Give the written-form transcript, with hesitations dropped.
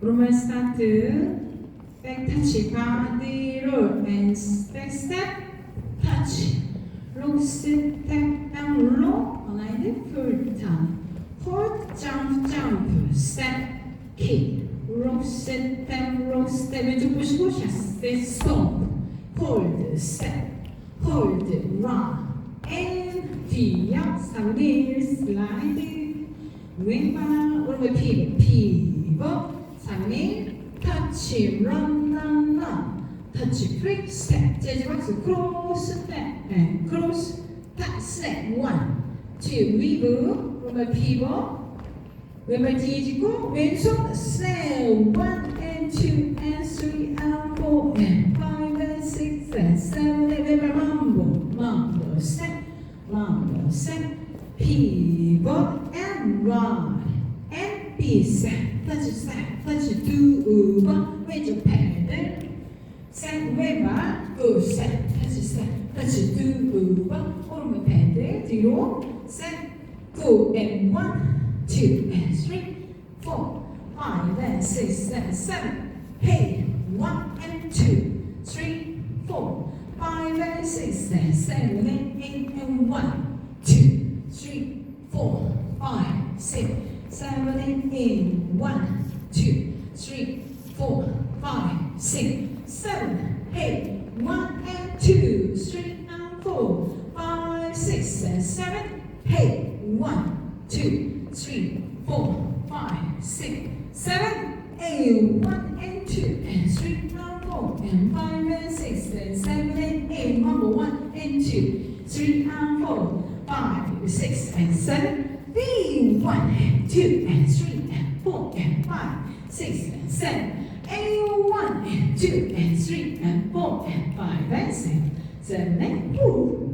오른발 스타트. 백 터치 바디 롤 and back step touch. 롱 스텝 down low. aligned full turn. hold jump jump step kick. 롱 스텝 롱 스텝 왼쪽 보시고 샷셋 스톱. hold step hold run and 뒤역 3일 슬라이드. 왼발 오른발 피벗 3일 터치 런 터치 프리 스텝 재즈 박스 크로스 스텝 크로스 pat 스텝 1 2 위브 오른발 피벗 왼발 뒤지고 왼손 스텝 1 and 2 and 3 and 4 and 5 and 6 and 7 왼발 mambo step pivot and run and B step touch 두 번 왼쪽 패들 step 왼발 두 step touch 두 번 오른발 패들 뒤로 step 2 and 1 2 and 3 4 5 and 6 and 7 hey 1 and 2 3 4 5 and 6 and 7 and 8 and 1 2 3 4 5 6 7 and 8 1 2 3 4 5 6 7 8 1 and 2 3 and 4 5 6 and 7 8 1 2 3 4 5 6 7 8 1 and 2 and 3 and 4 and 5 and 6 and 7 and 8 1 and 2 3 and 4 5 6 and 7 B 1 and 2 and 3 and 4 and 5 6 and 7 A 1 and 2 and 3 and 4 and 5 and 6 7 and 2